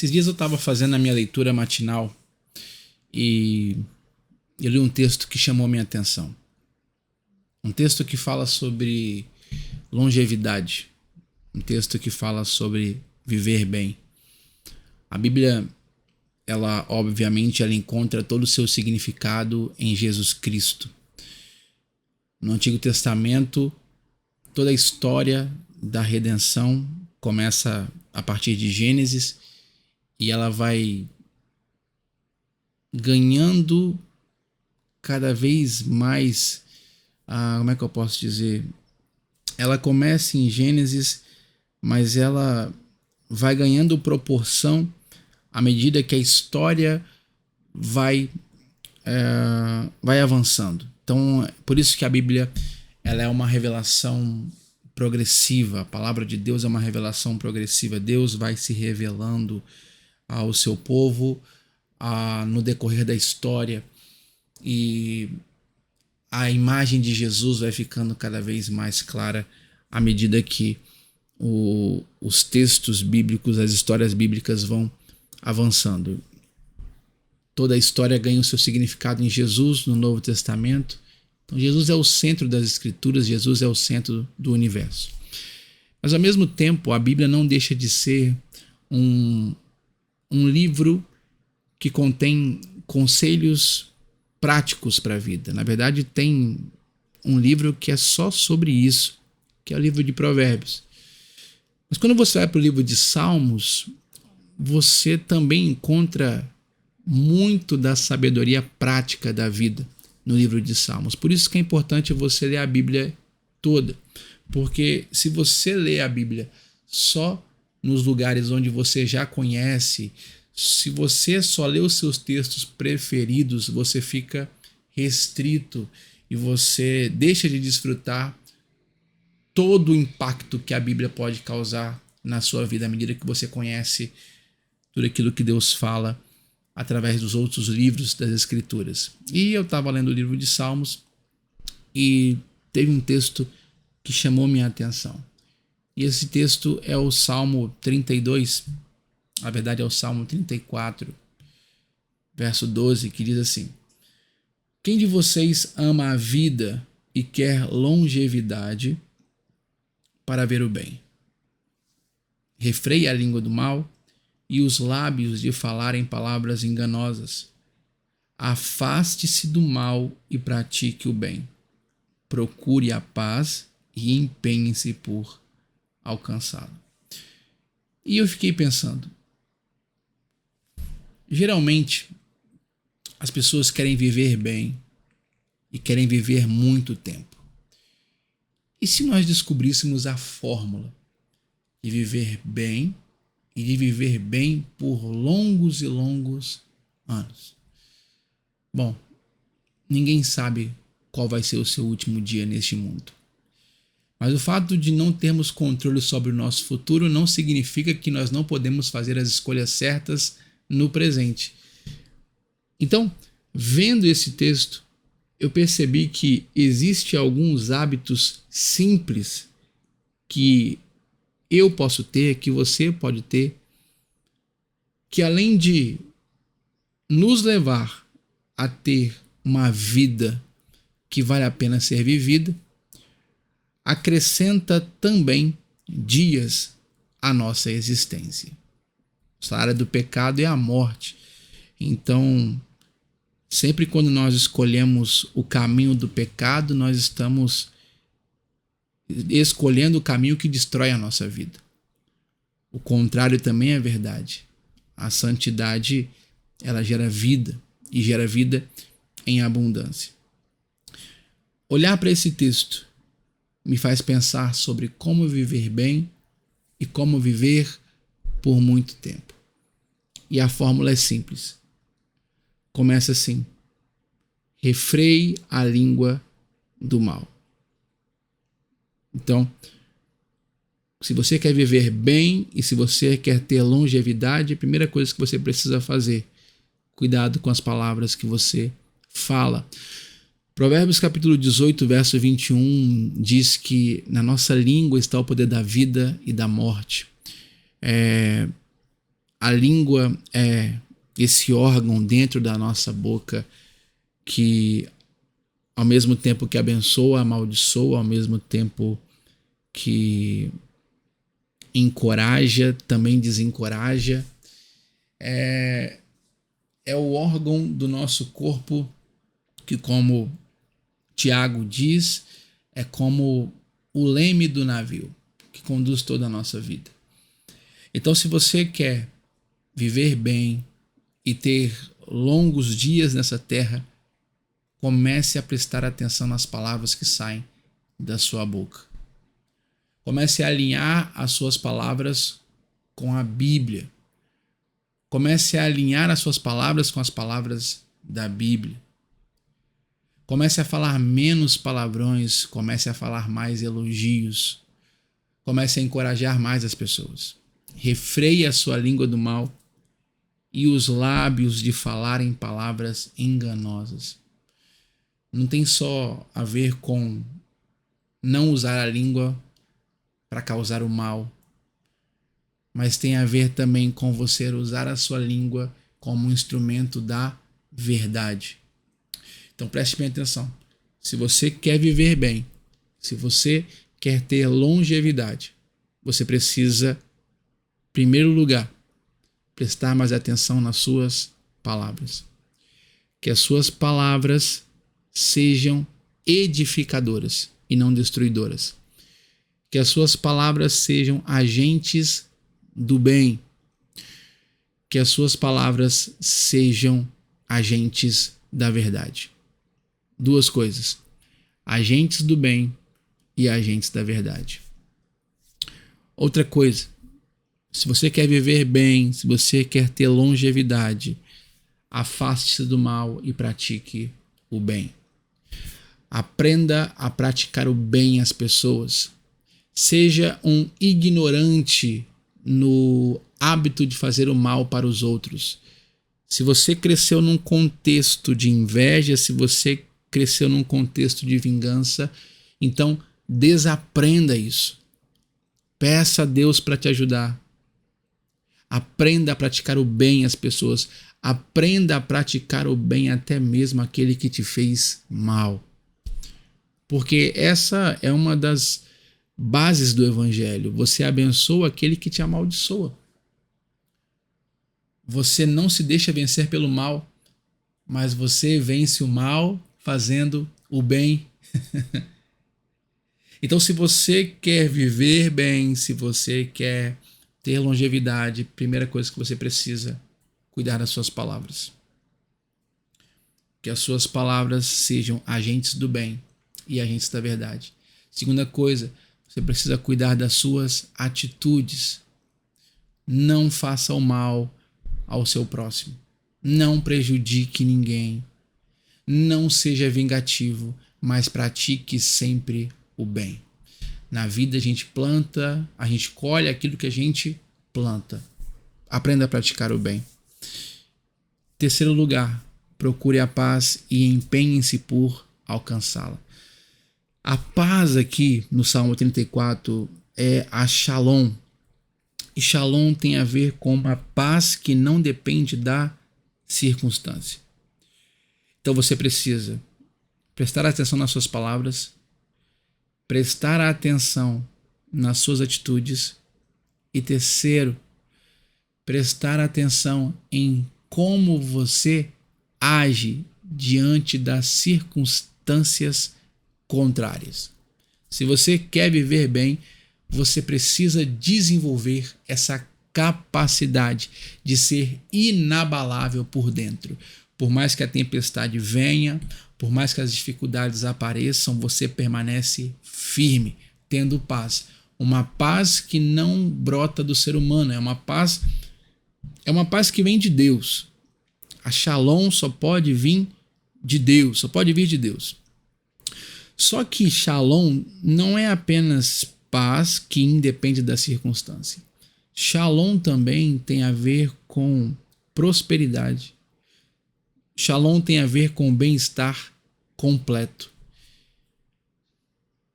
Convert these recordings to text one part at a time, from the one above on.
Esses dias eu estava fazendo a minha leitura matinal e eu li um texto que chamou minha atenção. Um texto que fala sobre longevidade. Um texto que fala sobre viver bem. A Bíblia, ela obviamente, ela encontra todo o seu significado em Jesus Cristo. No Antigo Testamento, toda a história da redenção começa a partir de Gênesis e ela vai ganhando cada vez mais, como é que eu posso dizer? Ela começa em Gênesis, mas ela vai ganhando proporção à medida que a história vai avançando. Então, por isso que a Bíblia ela é uma revelação progressiva. A palavra de Deus é uma revelação progressiva. Deus vai se revelando ao seu povo no decorrer da história e a imagem de Jesus vai ficando cada vez mais clara à medida que os textos bíblicos, as histórias bíblicas vão avançando. Toda a história ganha o seu significado em Jesus no Novo Testamento. Então Jesus é o centro das Escrituras, Jesus é o centro do universo. Mas ao mesmo tempo a Bíblia não deixa de ser um livro que contém conselhos práticos para a vida. Na verdade tem um livro que é só sobre isso, que é o livro de Provérbios. Mas quando você vai para o livro de Salmos, você também encontra muito da sabedoria prática da vida no livro de Salmos. Por isso que é importante você ler a Bíblia toda, porque se você lê a Bíblia só nos lugares onde você já conhece, se você só lê os seus textos preferidos, você fica restrito e você deixa de desfrutar todo o impacto que a Bíblia pode causar na sua vida à medida que você conhece tudo aquilo que Deus fala através dos outros livros das Escrituras. E eu estava lendo o livro de Salmos e teve um texto que chamou minha atenção. E esse texto é o Salmo 32, na verdade é o Salmo 34, verso 12, que diz assim: Quem de vocês ama a vida e quer longevidade para ver o bem? Refreie a língua do mal e os lábios de falarem palavras enganosas. Afaste-se do mal e pratique o bem. Procure a paz e empenhe-se por alcançá-la. E eu fiquei pensando, geralmente as pessoas querem viver bem e querem viver muito tempo. E se nós descobríssemos a fórmula de viver bem e de viver bem por longos e longos anos? Bom, ninguém sabe qual vai ser o seu último dia neste mundo. Mas o fato de não termos controle sobre o nosso futuro não significa que nós não podemos fazer as escolhas certas no presente. Então, vendo esse texto, eu percebi que existem alguns hábitos simples que eu posso ter, que você pode ter, que além de nos levar a ter uma vida que vale a pena ser vivida, acrescenta também dias à nossa existência. O salário do pecado é a morte. Então, sempre quando nós escolhemos o caminho do pecado, nós estamos escolhendo o caminho que destrói a nossa vida. O contrário também é verdade. A santidade, ela gera vida e gera vida em abundância. Olhar para esse texto me faz pensar sobre como viver bem e como viver por muito tempo. E a fórmula é simples. Começa assim: refreie a língua do mal. Então, se você quer viver bem e se você quer ter longevidade, a primeira coisa que você precisa fazer, cuidado com as palavras que você fala. Provérbios capítulo 18, verso 21 diz que na nossa língua está o poder da vida e da morte. A língua é esse órgão dentro da nossa boca que, ao mesmo tempo que abençoa, amaldiçoa, ao mesmo tempo que encoraja, também desencoraja. É o órgão do nosso corpo que, como Tiago diz, é como o leme do navio que conduz toda a nossa vida. Então, se você quer viver bem e ter longos dias nessa terra, comece a prestar atenção nas palavras que saem da sua boca. Comece a alinhar as suas palavras com a Bíblia. Comece a alinhar as suas palavras com as palavras da Bíblia. Comece a falar menos palavrões, comece a falar mais elogios. Comece a encorajar mais as pessoas. Refreie a sua língua do mal e os lábios de falar em palavras enganosas. Não tem só a ver com não usar a língua para causar o mal, mas tem a ver também com você usar a sua língua como um instrumento da verdade. Então preste bem atenção. Se você quer viver bem, se você quer ter longevidade, você precisa, em primeiro lugar, prestar mais atenção nas suas palavras. Que as suas palavras sejam edificadoras e não destruidoras. Que as suas palavras sejam agentes do bem. Que as suas palavras sejam agentes da verdade. Duas coisas: agentes do bem e agentes da verdade. Outra coisa: se você quer viver bem, se você quer ter longevidade, afaste-se do mal e pratique o bem. Aprenda a praticar o bem às pessoas. Seja um ignorante no hábito de fazer o mal para os outros. Se você cresceu num contexto de inveja, se você cresceu num contexto de vingança, então desaprenda isso. Peça a Deus para te ajudar. Aprenda a praticar o bem às pessoas. Aprenda a praticar o bem até mesmo aquele que te fez mal. Porque essa é uma das bases do evangelho. Você abençoa aquele que te amaldiçoa. Você não se deixa vencer pelo mal, mas você vence o mal fazendo o bem. Então, se você quer viver bem, se você quer ter longevidade, primeira coisa que você precisa, cuidar das suas palavras. Que as suas palavras sejam agentes do bem e agentes da verdade. Segunda coisa, você precisa cuidar das suas atitudes. Não faça o mal ao seu próximo. Não prejudique ninguém. Não seja vingativo, mas pratique sempre o bem. Na vida a gente planta, a gente colhe aquilo que a gente planta. Aprenda a praticar o bem. Terceiro lugar, procure a paz e empenhe-se por alcançá-la. A paz aqui no Salmo 34 é a Shalom. E Shalom tem a ver com uma paz que não depende da circunstância. Então você precisa prestar atenção nas suas palavras, prestar atenção nas suas atitudes e terceiro, prestar atenção em como você age diante das circunstâncias contrárias. Se você quer viver bem, você precisa desenvolver essa capacidade de ser inabalável por dentro. Por mais que a tempestade venha, por mais que as dificuldades apareçam, você permanece firme, tendo paz. Uma paz que não brota do ser humano, é uma paz que vem de Deus. A Shalom só pode vir de Deus, só pode vir de Deus. Só que Shalom não é apenas paz que independe da circunstância. Shalom também tem a ver com prosperidade. Shalom tem a ver com bem-estar completo.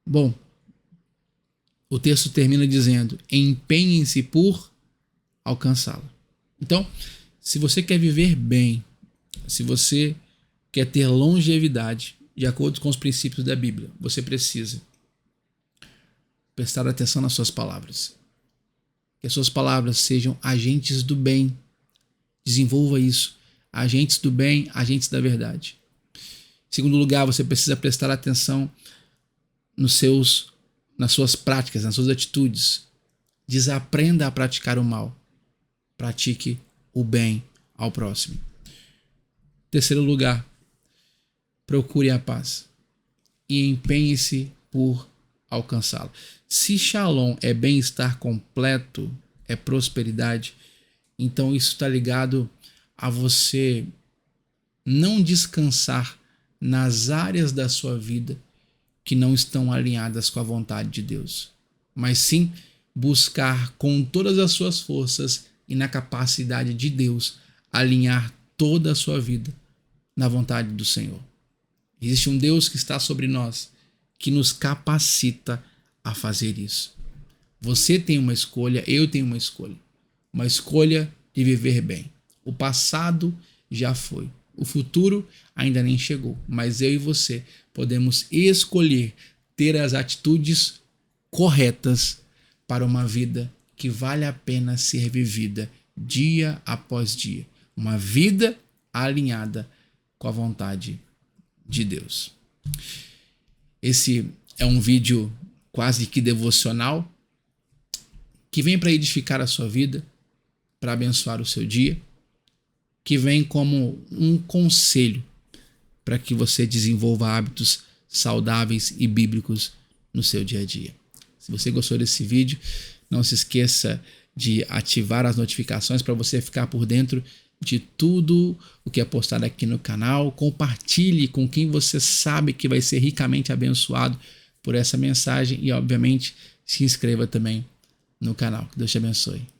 Bom, o texto termina dizendo: empenhem-se por alcançá-la. Então, se você quer viver bem, se você quer ter longevidade, de acordo com os princípios da Bíblia, você precisa prestar atenção nas suas palavras. Que as suas palavras sejam agentes do bem. Desenvolva isso. Agentes do bem, agentes da verdade. Em segundo lugar, você precisa prestar atenção nas suas práticas, nas suas atitudes. Desaprenda a praticar o mal. Pratique o bem ao próximo. Em terceiro lugar, procure a paz e empenhe-se por alcançá-la. Se Shalom é bem-estar completo, é prosperidade, então isso está ligado a você não descansar nas áreas da sua vida que não estão alinhadas com a vontade de Deus, mas sim buscar com todas as suas forças e na capacidade de Deus alinhar toda a sua vida na vontade do Senhor. Existe um Deus que está sobre nós, que nos capacita a fazer isso. Você tem uma escolha, eu tenho uma escolha de viver bem. O passado já foi, o futuro ainda nem chegou, mas eu e você podemos escolher ter as atitudes corretas para uma vida que vale a pena ser vivida dia após dia. Uma vida alinhada com a vontade de Deus. Esse é um vídeo quase que devocional que vem para edificar a sua vida, para abençoar o seu dia, que vem como um conselho para que você desenvolva hábitos saudáveis e bíblicos no seu dia a dia. Se você gostou desse vídeo, não se esqueça de ativar as notificações para você ficar por dentro de tudo o que é postado aqui no canal. Compartilhe com quem você sabe que vai ser ricamente abençoado por essa mensagem e, obviamente, se inscreva também no canal. Que Deus te abençoe.